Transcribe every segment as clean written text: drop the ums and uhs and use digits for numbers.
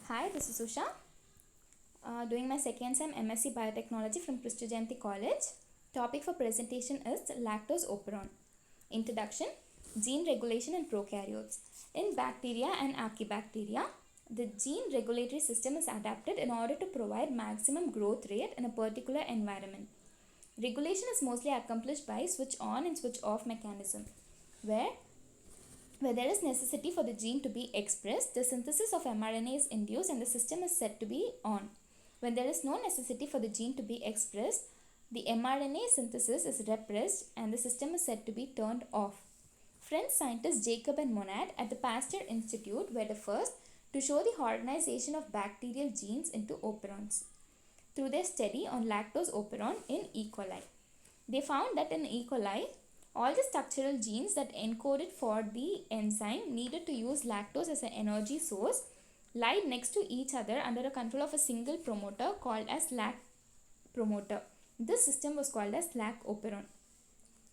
Hi, this is Usha, doing my second sem MSc Biotechnology from Christianity College. Topic for presentation is lactose operon. Introduction, gene regulation in prokaryotes. In bacteria and archaebacteria, the gene regulatory system is adapted in order to provide maximum growth rate in a particular environment. Regulation is mostly accomplished by switch on and switch off mechanism, where there is necessity for the gene to be expressed, the synthesis of mRNA is induced and the system is said to be on. When there is no necessity for the gene to be expressed, the mRNA synthesis is repressed and the system is said to be turned off. French scientists Jacob and Monod at the Pasteur Institute were the first to show the organization of bacterial genes into operons through their study on lactose operon in E. coli. They found that in E. coli, all the structural genes that encoded for the enzyme needed to use lactose as an energy source lied next to each other under the control of a single promoter called as lac promoter. This system was called as lac operon.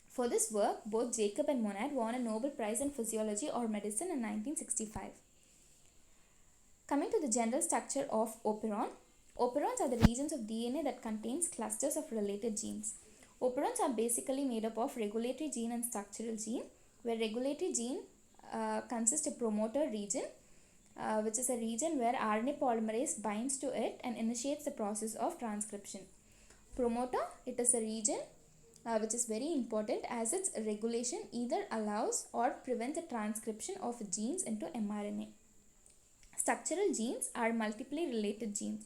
For this work, both Jacob and Monod won a Nobel Prize in Physiology or Medicine in 1965. Coming to the general structure of operon, operons are the regions of DNA that contains clusters of related genes. Operons are basically made up of regulatory gene and structural gene, where regulatory gene consists of promoter region, which is a region where RNA polymerase binds to it and initiates the process of transcription. Promoter, it is a region which is very important as its regulation either allows or prevents the transcription of genes into mRNA. Structural genes are multiply related genes.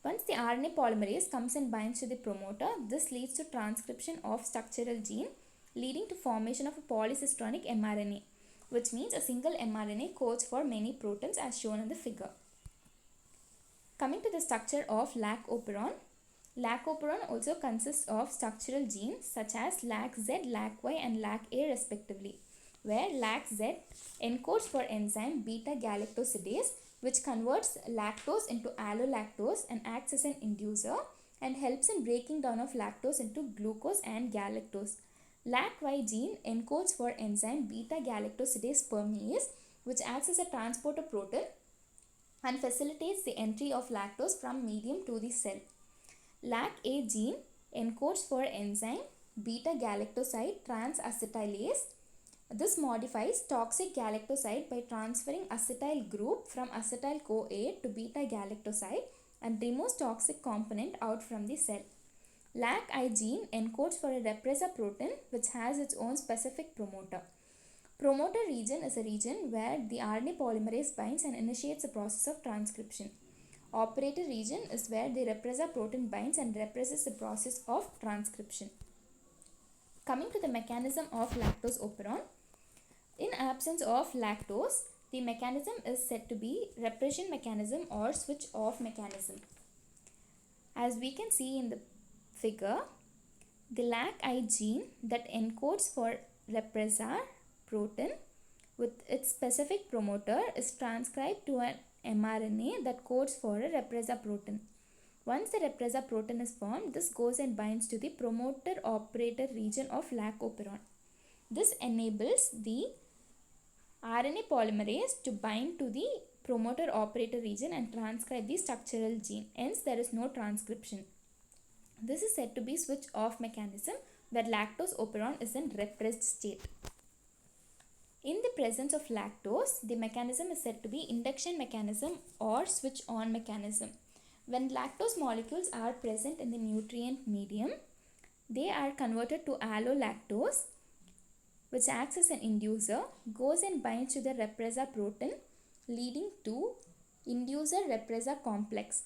Once the RNA polymerase comes and binds to the promoter, this leads to transcription of structural gene, leading to formation of a polycistronic mRNA, which means a single mRNA codes for many proteins as shown in the figure. Coming to the structure of lac operon also consists of structural genes such as LAC-Z, LAC-Y and LAC-A respectively, where LAC-Z encodes for enzyme beta-galactosidase, which converts lactose into allolactose and acts as an inducer and helps in breaking down of lactose into glucose and galactose. LAC-Y gene encodes for enzyme beta-galactosidase permease, which acts as a transporter protein and facilitates the entry of lactose from medium to the cell. LAC-A gene encodes for enzyme beta-galactoside transacetylase. This modifies toxic galactoside by transferring acetyl group from acetyl-CoA to beta-galactoside and removes toxic component out from the cell. LAC-I gene encodes for a repressor protein which has its own specific promoter. Promoter region is a region where the RNA polymerase binds and initiates the process of transcription. Operator region is where the repressor protein binds and represses the process of transcription. Coming to the mechanism of lactose operon, in absence of lactose, the mechanism is said to be repression mechanism or switch off mechanism. As we can see in the figure, the LAC-I gene that encodes for repressor protein with its specific promoter is transcribed to an mRNA that codes for a repressor protein. Once the repressor protein is formed, this goes and binds to the promoter operator region of lac operon. This enables the RNA polymerase to bind to the promoter operator region and transcribe the structural gene. Hence, there is no transcription. This is said to be switch off mechanism where lactose operon is in repressed state. In the presence of lactose, the mechanism is said to be induction mechanism or switch on mechanism. When lactose molecules are present in the nutrient medium, they are converted to allolactose, which acts as an inducer, goes and binds to the repressor protein, leading to inducer-repressor complex.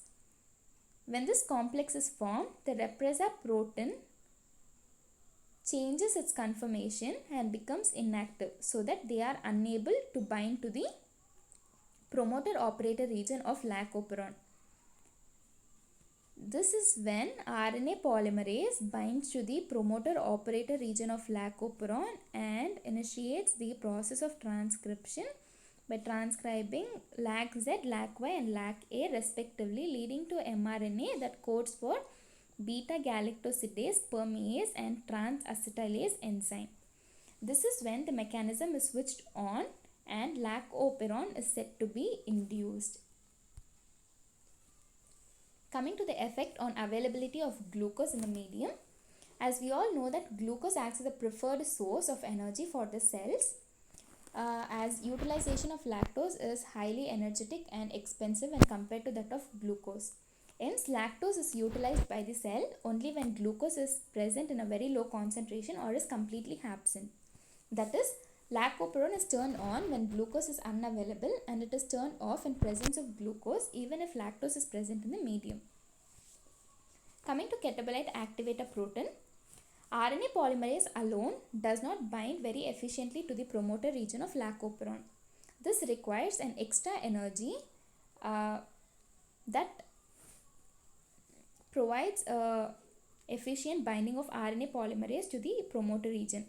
When this complex is formed, the repressor protein changes its conformation and becomes inactive so that they are unable to bind to the promoter operator region of lac operon. This is when RNA polymerase binds to the promoter operator region of lac operon and initiates the process of transcription by transcribing LAC-Z, LAC-Y and LAC-A respectively, leading to mRNA that codes for beta-galactosidase permease and transacetylase enzyme. This is when the mechanism is switched on and lac operon is said to be induced. Coming to the effect on availability of glucose in the medium, as we all know that glucose acts as a preferred source of energy for the cells, as utilization of lactose is highly energetic and expensive when compared to that of glucose. Hence, lactose is utilized by the cell only when glucose is present in a very low concentration or is completely absent. That is, lactoperon is turned on when glucose is unavailable, and it is turned off in presence of glucose even if lactose is present in the medium. Coming to catabolite activator protein, RNA polymerase alone does not bind very efficiently to the promoter region of lactoperon. This requires an extra energy that provides efficient binding of RNA polymerase to the promoter region.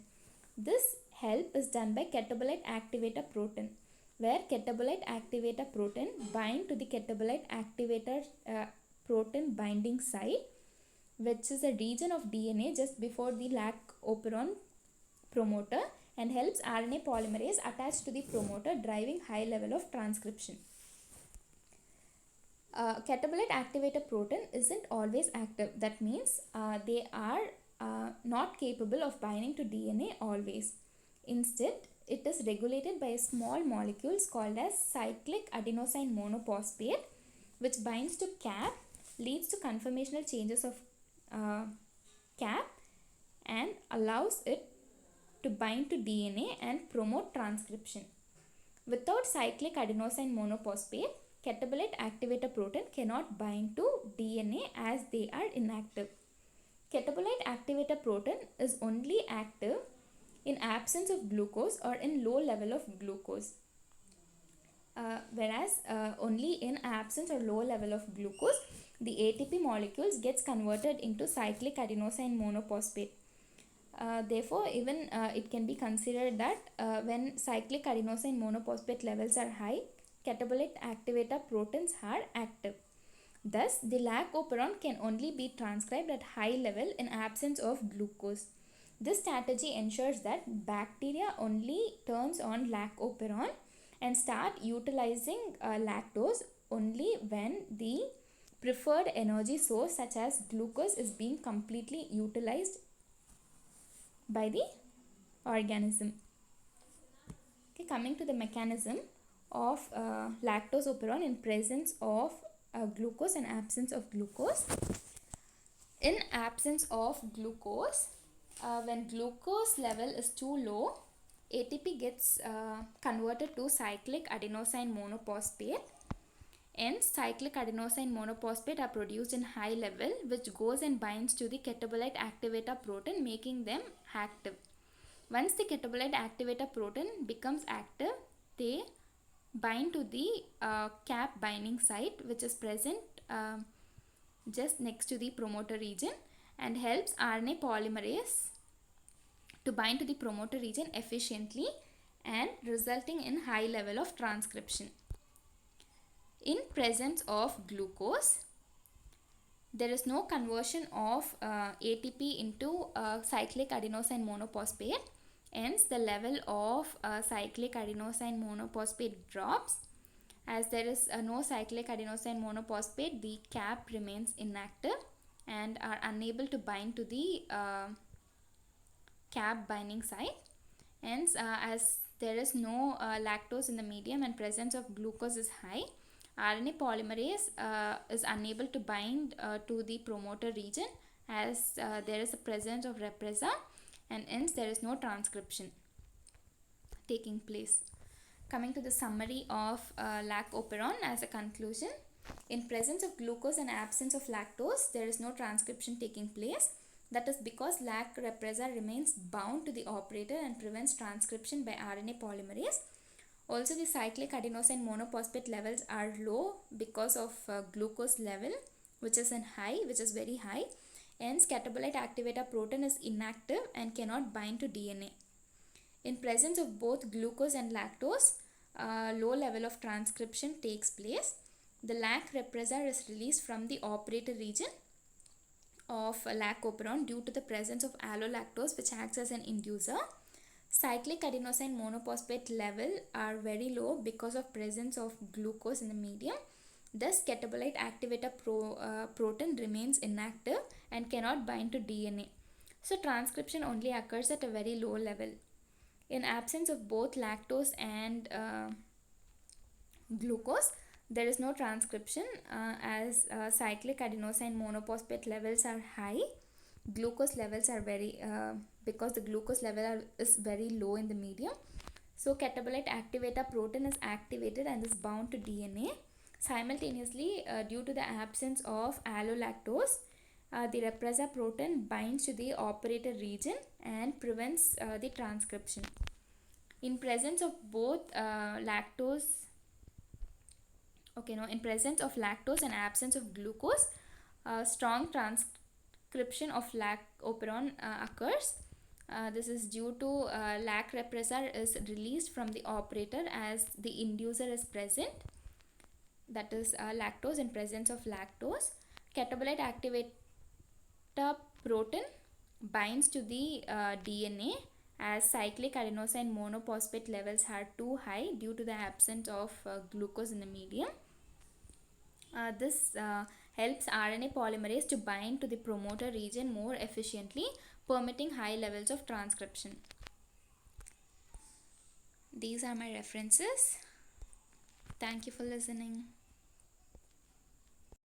This help is done by catabolite activator protein, where catabolite activator protein bind to the catabolite activator protein binding site, which is a region of DNA just before the lactoperon promoter, and helps RNA polymerase attach to the promoter, driving high level of transcription. Catabolite activator protein isn't always active. That means they are not capable of binding to DNA always. Instead, it is regulated by small molecules called as cyclic adenosine monophosphate, which binds to cap, leads to conformational changes of cap, and allows it to bind to DNA and promote transcription. Without cyclic adenosine monophosphate, catabolite activator protein cannot bind to DNA as they are inactive. Catabolite activator protein is only active in absence of glucose or in low level of glucose. Whereas only in absence or low level of glucose, the ATP molecules gets converted into cyclic adenosine monophosphate. Therefore, even it can be considered that when cyclic adenosine monophosphate levels are high, catabolite activator proteins are active. Thus, the lactoperon can only be transcribed at high level in absence of glucose. This strategy ensures that bacteria only turns on lactoperon and start utilizing lactose only when the preferred energy source such as glucose is being completely utilized by the organism. Okay, coming to the mechanism of lactosoperon in presence of glucose and absence of glucose. In absence of glucose, when glucose level is too low, ATP gets converted to cyclic adenosine monophosphate, and cyclic adenosine monophosphate are produced in high level, which goes and binds to the catabolite activator protein, making them active. Once the catabolite activator protein becomes active, they bind to the cap binding site, which is present just next to the promoter region, and helps RNA polymerase to bind to the promoter region efficiently and resulting in high level of transcription. In presence of glucose, there is no conversion of ATP into cyclic adenosine monophosphate. Hence, the level of cyclic adenosine monophosphate drops. As there is no cyclic adenosine monophosphate, the cap remains inactive and are unable to bind to the cap binding site. Hence, as there is no lactose in the medium and presence of glucose is high, RNA polymerase is unable to bind to the promoter region, as there is a presence of repressor, and hence there is no transcription taking place. Coming to the summary of lactoperon as a conclusion, in presence of glucose and absence of lactose, there is no transcription taking place. That is because lac repressor remains bound to the operator and prevents transcription by RNA polymerase. Also, the cyclic adenosine monophosphate levels are low because of glucose level, which is very high. Hence, catabolite activator protein is inactive and cannot bind to DNA. In presence of both glucose and lactose, low level of transcription takes place. The lac repressor is released from the operator region of lactoperon due to the presence of allolactose, which acts as an inducer. Cyclic adenosine monophosphate level are very low because of presence of glucose in the medium. Thus, catabolite activator protein remains inactive and cannot bind to DNA. So, transcription only occurs at a very low level. In absence of both lactose and glucose, there is no transcription as cyclic adenosine monophosphate levels are high. Glucose levels are very, because the glucose level is very low in the medium. So catabolite activator protein is activated and is bound to DNA. Simultaneously, due to the absence of allolactose, the repressor protein binds to the operator region and prevents the transcription. In presence of both in presence of lactose and absence of glucose, strong transcription of lac operon occurs. This is due to lac repressor is released from the operator as the inducer is present, that is lactose in presence of lactose. Catabolite activator protein binds to the DNA as cyclic adenosine monophosphate levels are too high due to the absence of glucose in the medium. This helps RNA polymerase to bind to the promoter region more efficiently, permitting high levels of transcription. These are my references. Thank you for listening.